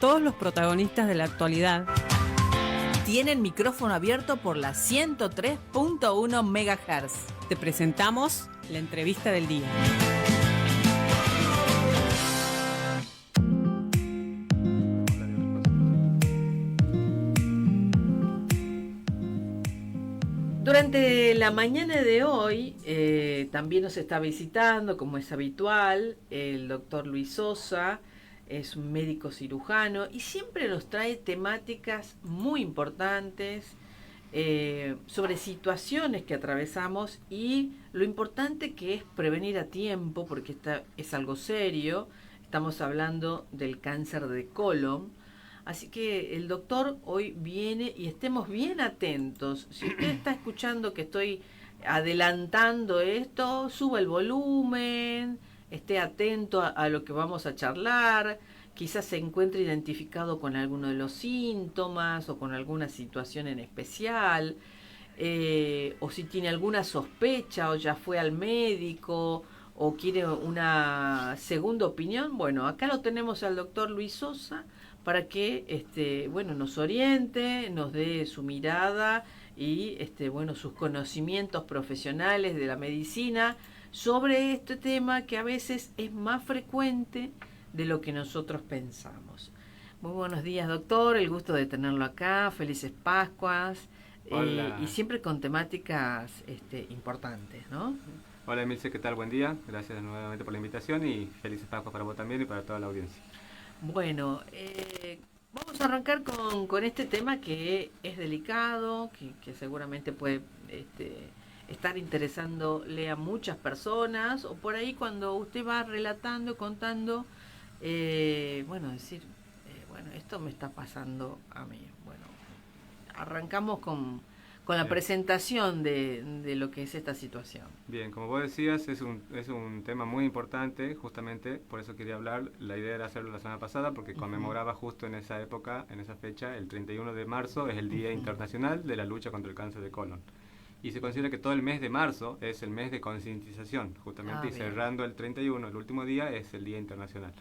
Todos los protagonistas de la actualidad tienen micrófono abierto por la 103.1 MHz. Te presentamos la entrevista del día. Durante la mañana de hoy también nos está visitando, como es habitual, el doctor Luis Sosa. Es un médico cirujano y siempre nos trae temáticas muy importantes sobre situaciones que atravesamos y lo importante que es prevenir a tiempo, porque es algo serio. Estamos hablando del cáncer de colon. Así que el doctor hoy viene y estemos bien atentos. Si usted está escuchando que estoy adelantando esto, suba el volumen, esté atento a lo que vamos a charlar. Quizás se encuentre identificado con alguno de los síntomas o con alguna situación en especial, o si tiene alguna sospecha o ya fue al médico o quiere una segunda opinión. Bueno, acá lo tenemos al doctor Luis Sosa para que nos oriente, nos dé su mirada y sus conocimientos profesionales de la medicina sobre este tema que a veces es más frecuente de lo que nosotros pensamos. Muy buenos días, doctor, el gusto de tenerlo acá, felices Pascuas, y siempre con temáticas importantes, ¿no? Hola Emilce, ¿qué tal? Buen día, gracias nuevamente por la invitación y felices Pascuas para vos también y para toda la audiencia. Bueno, vamos a arrancar con este tema que es delicado, que seguramente puede estar interesándole a muchas personas, o por ahí cuando usted va relatando, contando, esto me está pasando a mí. Bueno, arrancamos con la presentación de lo que es esta situación. Bien, como vos decías, es un tema muy importante, justamente por eso quería hablar. La idea era hacerlo la semana pasada porque conmemoraba justo en esa época, en esa fecha, el 31 de marzo es el Día Internacional de la Lucha contra el Cáncer de Colon. Y se considera que todo el mes de marzo es el mes de concientización, justamente, y cerrando el 31, el último día, es el Día Internacional.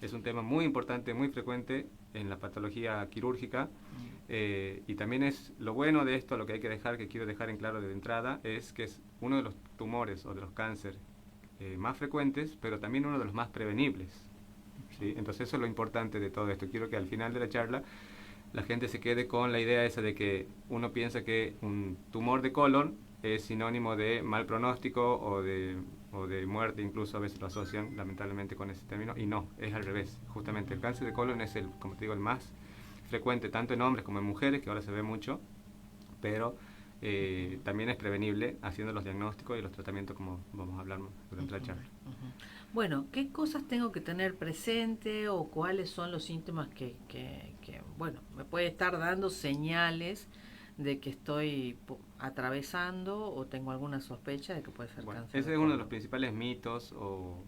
Es un tema muy importante, muy frecuente en la patología quirúrgica, y también es lo bueno de esto, lo que hay que dejar, que quiero dejar en claro de entrada, es que es uno de los tumores o de los cánceres más frecuentes, pero también uno de los más prevenibles, ¿sí? Entonces eso es lo importante de todo esto. Quiero que al final de la charla la gente se quede con la idea esa de que uno piensa que un tumor de colon es sinónimo de mal pronóstico o de muerte, incluso a veces lo asocian lamentablemente con ese término, y no, es al revés. Justamente el cáncer de colon es como te digo, el más frecuente tanto en hombres como en mujeres, que ahora se ve mucho, pero también es prevenible haciendo los diagnósticos y los tratamientos, como vamos a hablar durante la charla. Bueno, ¿qué cosas tengo que tener presente o cuáles son los síntomas que me puede estar dando señales de que estoy atravesando o tengo alguna sospecha de que puede ser cáncer? Ese es uno de los principales mitos o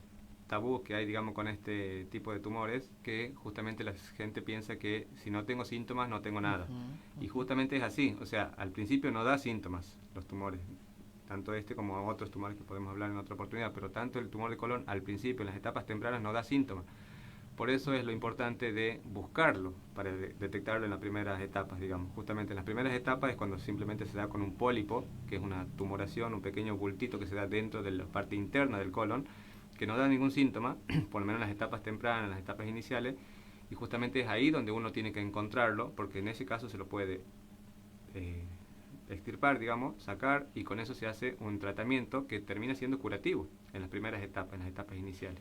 tabús que hay, digamos, con este tipo de tumores, que justamente la gente piensa que si no tengo síntomas no tengo nada. Y justamente es así, o sea, al principio no da síntomas los tumores, tanto como otros tumores que podemos hablar en otra oportunidad, pero tanto el tumor de colon al principio, en las etapas tempranas, no da síntomas. Por eso es lo importante de buscarlo, para detectarlo en las primeras etapas, digamos. Justamente en las primeras etapas es cuando simplemente se da con un pólipo, que es una tumoración, un pequeño bultito que se da dentro de la parte interna del colon, que no da ningún síntoma, por lo menos en las etapas tempranas, en las etapas iniciales, y justamente es ahí donde uno tiene que encontrarlo, porque en ese caso se lo puede extirpar, digamos, sacar, y con eso se hace un tratamiento que termina siendo curativo en las primeras etapas, en las etapas iniciales.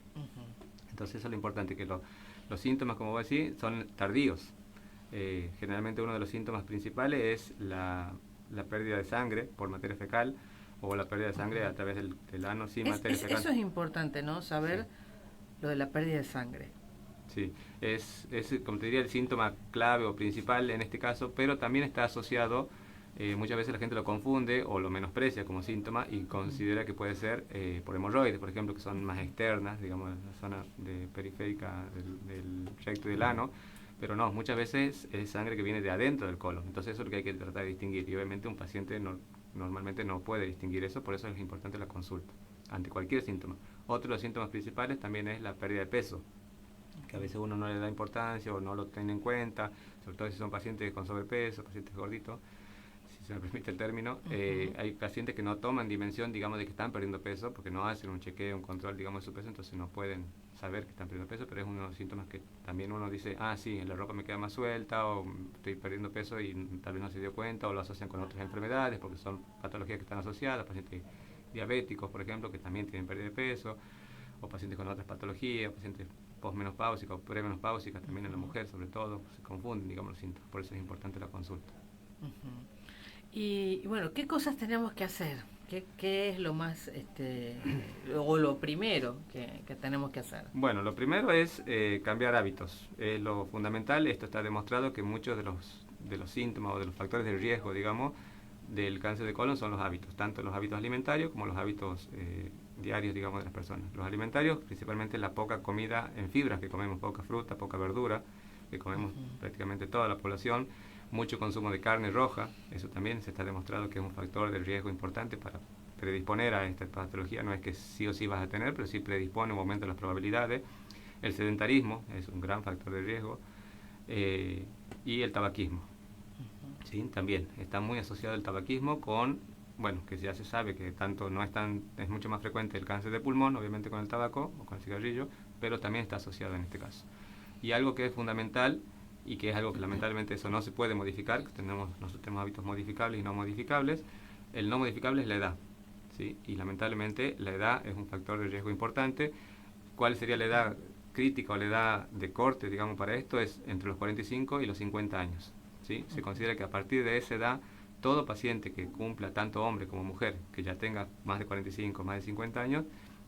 Entonces eso es lo importante, que los síntomas, como vos decís, son tardíos. Generalmente uno de los síntomas principales es la pérdida de sangre por materia fecal, o la pérdida de sangre a través del ano sin materia fecal. Eso es importante, ¿no? Saber lo de la pérdida de sangre. Sí, es como te diría el síntoma clave o principal en este caso, pero también está asociado, muchas veces la gente lo confunde o lo menosprecia como síntoma y considera que puede ser por hemorroides, por ejemplo, que son más externas, digamos, en la zona periférica del recto y del ano, pero no, muchas veces es sangre que viene de adentro del colon. Entonces eso es lo que hay que tratar de distinguir, y obviamente un paciente normalmente no puede distinguir eso, por eso es importante la consulta ante cualquier síntoma. Otro de los síntomas principales también es la pérdida de peso. que a veces uno no le da importancia o no lo tiene en cuenta, sobre todo si son pacientes con sobrepeso, pacientes gorditos, si se me permite el término. Hay pacientes que no toman dimensión, digamos, de que están perdiendo peso, porque no hacen un chequeo, un control, digamos, de su peso, entonces no pueden saber que están perdiendo peso, pero es uno de los síntomas que también uno dice, sí, la ropa me queda más suelta, o estoy perdiendo peso y tal vez no se dio cuenta, o lo asocian con otras enfermedades, porque son patologías que están asociadas, pacientes diabéticos, por ejemplo, que también tienen pérdida de peso, o pacientes con otras patologías, pacientes posmenopáusicas o premenopáusicas, también en la mujer sobre todo, se confunden, digamos, los síntomas, por eso es importante la consulta. Y bueno, ¿qué cosas tenemos que hacer? ¿Qué es lo más, o lo primero que tenemos que hacer? Bueno, lo primero es cambiar hábitos, es lo fundamental. Esto está demostrado que muchos de los síntomas o de los factores de riesgo, digamos, del cáncer de colon son los hábitos, tanto los hábitos alimentarios como los hábitos diarios, digamos, de las personas. Los alimentarios, principalmente la poca comida en fibras que comemos, poca fruta, poca verdura, que comemos prácticamente toda la población, mucho consumo de carne roja, eso también se está demostrado que es un factor de riesgo importante para predisponer a esta patología. No es que sí o sí vas a tener, pero sí predispone un aumento de las probabilidades. El sedentarismo es un gran factor de riesgo, y el tabaquismo. ¿Sí? También está muy asociado el tabaquismo con, bueno, que ya se sabe que tanto es mucho más frecuente el cáncer de pulmón, obviamente con el tabaco o con el cigarrillo, pero también está asociado en este caso. Y algo que es fundamental y que es algo que lamentablemente eso no se puede modificar, que nosotros tenemos hábitos modificables y no modificables. El no modificable es la edad, ¿sí? Y lamentablemente la edad es un factor de riesgo importante. ¿Cuál sería la edad crítica o la edad de corte, digamos, para esto? Es entre los 45 y los 50 años. ¿Sí? Se considera que a partir de esa edad, todo paciente que cumpla, tanto hombre como mujer, que ya tenga más de 45, más de 50 años,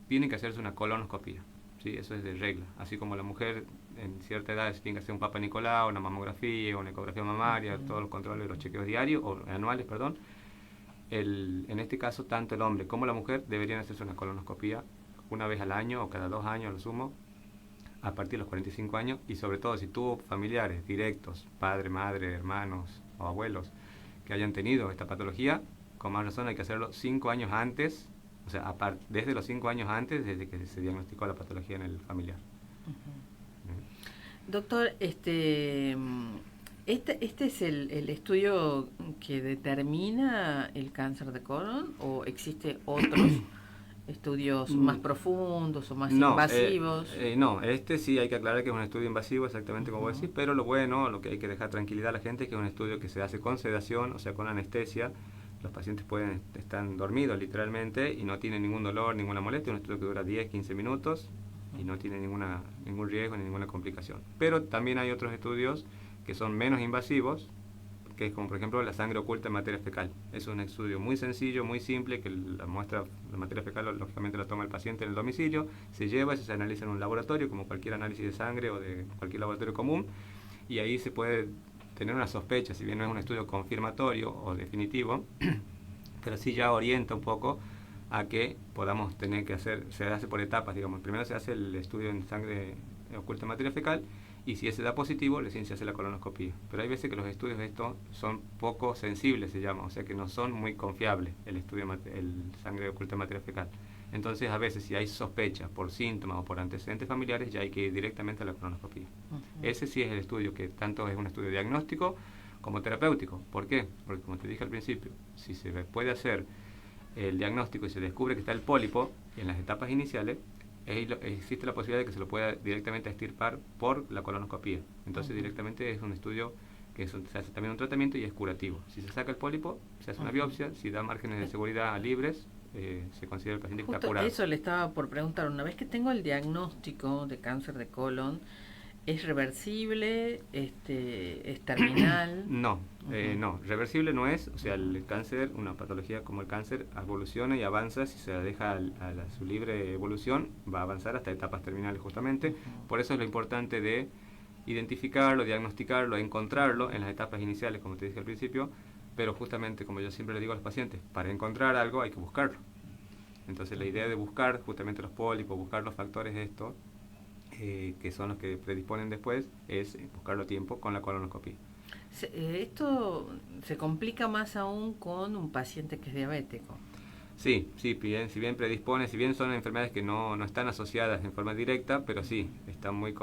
tiene que hacerse una colonoscopia. ¿Sí? Eso es de regla. Así como la mujer en cierta edad se tiene que hacer un Papa Nicolau, una mamografía, una ecografía mamaria, todos los controles, los chequeos diarios, o anuales, perdón. En este caso, tanto el hombre como la mujer deberían hacerse una colonoscopia una vez al año o cada 2 años a lo sumo, a partir de los 45 años, y sobre todo si tuvo familiares directos, padre, madre, hermanos o abuelos que hayan tenido esta patología, con más razón hay que hacerlo 5 años antes, o sea, desde los 5 años antes, desde que se diagnosticó la patología en el familiar. Doctor, este es el estudio que determina el cáncer de colon, o existe otros estudios más profundos o más invasivos? No, sí hay que aclarar que es un estudio invasivo, exactamente como vos decís, pero lo que hay que dejar tranquilidad a la gente es que es un estudio que se hace con sedación, o sea, con anestesia. Los pacientes están dormidos literalmente y no tienen ningún dolor, ninguna molestia. Es un estudio que dura 10, 15 minutos y no tiene ningún riesgo ni ninguna complicación. Pero también hay otros estudios que son menos invasivos, que es como por ejemplo la sangre oculta en materia fecal. Es un estudio muy sencillo, muy simple, que la materia fecal lógicamente la toma el paciente en el domicilio, se lleva, se analiza en un laboratorio como cualquier análisis de sangre o de cualquier laboratorio común, y ahí se puede tener una sospecha, si bien no es un estudio confirmatorio o definitivo, pero sí ya orienta un poco a que podamos tener que se hace por etapas, digamos. Primero se hace el estudio en sangre oculta en materia fecal, y si ese da positivo, recién se hace la colonoscopia. Pero hay veces que los estudios de esto son poco sensibles, se llama, o sea que no son muy confiables el sangre oculta en materia fecal. Entonces, a veces, si hay sospecha por síntomas o por antecedentes familiares, ya hay que ir directamente a la colonoscopia. Ese sí es el estudio que tanto es un estudio diagnóstico como terapéutico. ¿Por qué? Porque, como te dije al principio, si se puede hacer el diagnóstico y se descubre que está el pólipo en las etapas iniciales, existe la posibilidad de que se lo pueda directamente extirpar por la colonoscopia. Entonces directamente es un estudio que se hace también un tratamiento y es curativo. Si se saca el pólipo, se hace una biopsia, si da márgenes de seguridad libres, se considera el paciente que está curado. Eso le estaba por preguntar. Una vez que tengo el diagnóstico de cáncer de colon, ¿es reversible? ¿Es terminal? No, reversible no es. O sea, el cáncer, una patología como el cáncer, evoluciona y avanza. Si se la deja a su libre evolución, va a avanzar hasta etapas terminales justamente. Por eso es lo importante de identificarlo, diagnosticarlo, encontrarlo en las etapas iniciales, como te dije al principio. Pero justamente, como yo siempre le digo a los pacientes, para encontrar algo hay que buscarlo. Entonces la idea de buscar justamente los pólipos, buscar los factores de esto, que son los que predisponen después, es buscarlo a tiempo con la colonoscopia. Esto se complica más aún con un paciente que es diabético. Sí, sí, si bien predispone, si bien son enfermedades que no están asociadas en forma directa, pero sí, está muy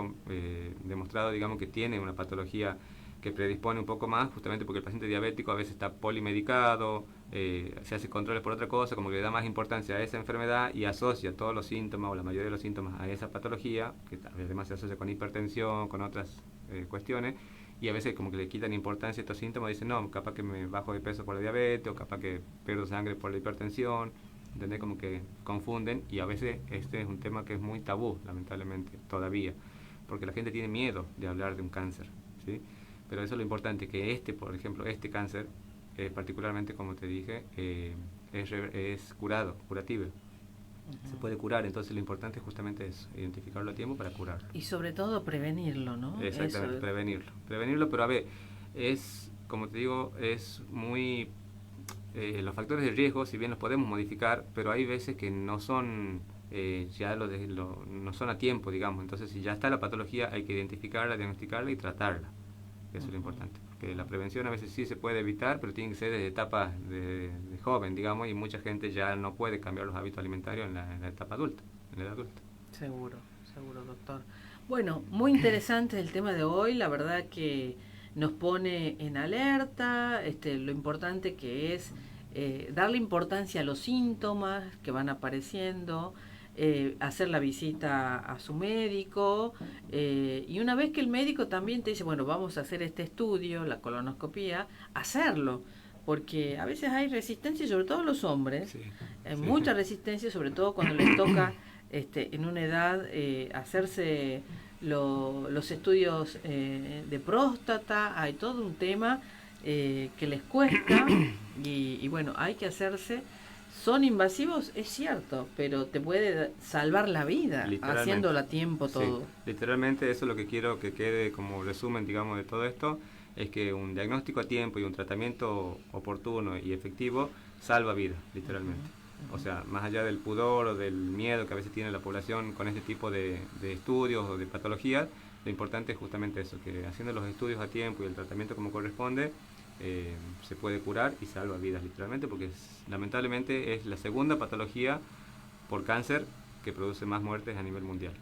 demostrado, digamos, que tiene una patología que predispone un poco más, justamente porque el paciente diabético a veces está polimedicado, se hace controles por otra cosa, como que le da más importancia a esa enfermedad y asocia todos los síntomas o la mayoría de los síntomas a esa patología, que además se asocia con hipertensión, con otras cuestiones, y a veces como que le quitan importancia a estos síntomas, dicen no, capaz que me bajo de peso por la diabetes, o capaz que pierdo sangre por la hipertensión, ¿entendés? Como que confunden, y a veces este es un tema que es muy tabú, lamentablemente, todavía, porque la gente tiene miedo de hablar de un cáncer, ¿sí? Pero eso es lo importante, que por ejemplo, este cáncer, particularmente como te dije, es curativo. Se puede curar, entonces lo importante justamente es identificarlo a tiempo para curarlo. Y sobre todo prevenirlo, ¿no? Exactamente, prevenirlo, pero a ver, como te digo, es muy... los factores de riesgo, si bien los podemos modificar, pero hay veces que no son no son a tiempo, digamos. Entonces, si ya está la patología, hay que identificarla, diagnosticarla y tratarla. Eso es lo importante. Porque la prevención a veces sí se puede evitar, pero tiene que ser desde etapas de joven, digamos, y mucha gente ya no puede cambiar los hábitos alimentarios en la etapa adulta, en la edad adulta. Seguro, doctor. Bueno, muy interesante el tema de hoy, la verdad que nos pone en alerta, lo importante que es darle importancia a los síntomas que van apareciendo, hacer la visita a su médico, y una vez que el médico también te dice, bueno, vamos a hacer este estudio, la colonoscopía, hacerlo, porque a veces hay resistencia, sobre todo los hombres, hay mucha resistencia, sobre todo cuando les toca en una edad hacerse los estudios de próstata, hay todo un tema que les cuesta y bueno, hay que hacerse. Son invasivos, es cierto, pero te puede salvar la vida haciéndolo a tiempo todo. Sí, literalmente eso es lo que quiero que quede como resumen, digamos, de todo esto, es que un diagnóstico a tiempo y un tratamiento oportuno y efectivo salva vidas, literalmente. O sea, más allá del pudor o del miedo que a veces tiene la población con este tipo de estudios o de patologías, lo importante es justamente eso, que haciendo los estudios a tiempo y el tratamiento como corresponde, se puede curar y salva vidas literalmente, porque lamentablemente es la segunda patología por cáncer que produce más muertes a nivel mundial.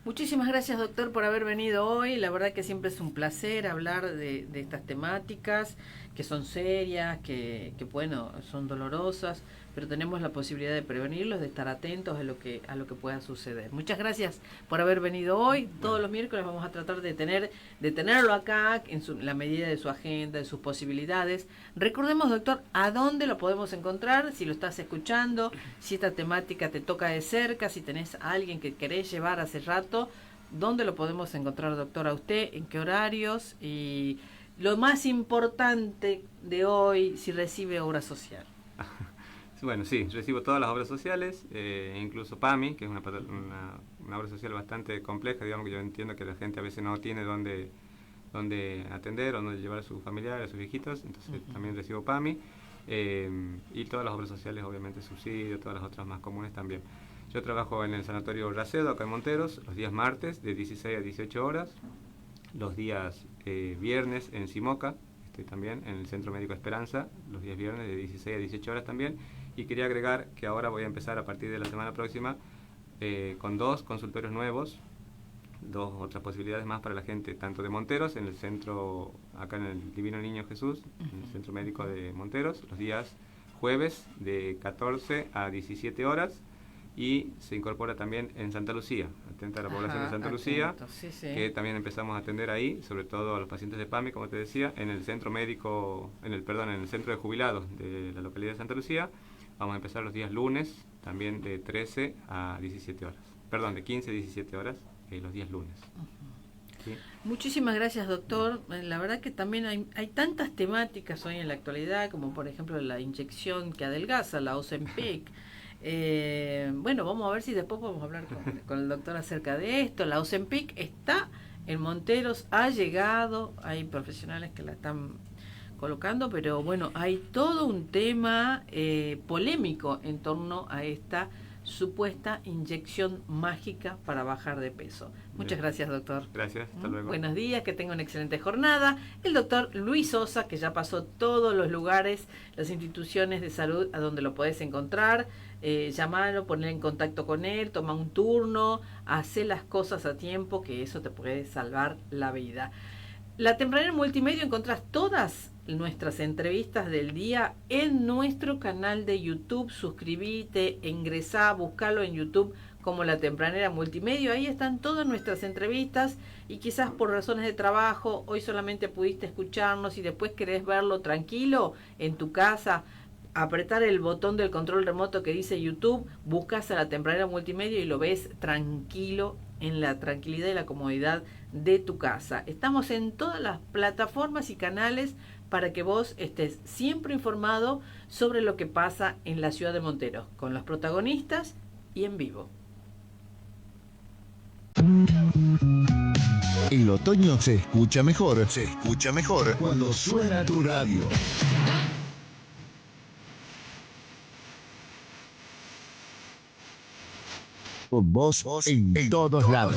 Muchísimas gracias, doctor, por haber venido hoy. La verdad que siempre es un placer hablar de estas temáticas que son serias, que bueno, son dolorosas, pero tenemos la posibilidad de prevenirlos, de estar atentos a lo que pueda suceder. Muchas gracias por haber venido hoy. Todos los miércoles vamos a tratar de tenerlo acá en la medida de su agenda, de sus posibilidades. Recordemos, doctor, a dónde lo podemos encontrar, si lo estás escuchando, si esta temática te toca de cerca, si tenés a alguien que querés llevar hace rato, ¿dónde lo podemos encontrar, doctor, a usted? ¿En qué horarios? Y lo más importante de hoy, si recibe obra social. Bueno, sí, recibo todas las obras sociales, incluso PAMI, que es una obra social bastante compleja, digamos, que yo entiendo que la gente a veces no tiene dónde atender o dónde llevar a sus familiares, a sus hijitos, entonces también recibo PAMI, y todas las obras sociales, obviamente subsidio, todas las otras más comunes también. Yo trabajo en el Sanatorio Racedo, acá en Monteros, los días martes de 16 a 18 horas, los días viernes en Simoca, estoy también en el Centro Médico Esperanza, los días viernes de 16 a 18 horas también, y quería agregar que ahora voy a empezar a partir de la semana próxima con 2 consultorios nuevos, 2 otras posibilidades más para la gente, tanto de Monteros, en el centro, acá en el Divino Niño Jesús, en el Centro Médico de Monteros, los días jueves de 14 a 17 horas, y se incorpora también en Santa Lucía, atenta a la población de Santa Lucía, que también empezamos a atender ahí, sobre todo a los pacientes de PAMI, como te decía, en el centro médico, en el centro de jubilados de la localidad de Santa Lucía. Vamos a empezar los días lunes, también de 13 a 17 horas, perdón, de 15 a 17 horas, los días lunes. ¿Sí? Muchísimas gracias, doctor. La verdad que también hay tantas temáticas hoy en la actualidad, como por ejemplo la inyección que adelgaza, la Ozempic. Bueno, vamos a ver si después podemos hablar con el doctor acerca de esto. La Ozempic está en Monteros, ha llegado, hay profesionales que la están colocando, pero bueno, hay todo un tema polémico en torno a esta supuesta inyección mágica para bajar de peso. Muchas gracias, doctor. Gracias, hasta luego. Buenos días, que tenga una excelente jornada. El doctor Luis Sosa, que ya pasó todos los lugares, las instituciones de salud a donde lo podés encontrar. Llamalo, poner en contacto con él, toma un turno, hace las cosas a tiempo, que eso te puede salvar la vida. La Tempranera Multimedia, encontrás todas nuestras entrevistas del día en nuestro canal de YouTube. Suscribite, ingresá, buscalo en YouTube como La Tempranera Multimedia. Ahí están todas nuestras entrevistas, y quizás por razones de trabajo hoy solamente pudiste escucharnos y después querés verlo tranquilo en tu casa. Apretar el botón del control remoto que dice YouTube, buscas a La Tempranera Multimedia y lo ves tranquilo, en la tranquilidad y la comodidad de tu casa. Estamos en todas las plataformas y canales para que vos estés siempre informado sobre lo que pasa en la ciudad de Monteros, con los protagonistas y en vivo. El otoño se escucha mejor cuando suena tu radio. Con vos en todos lados.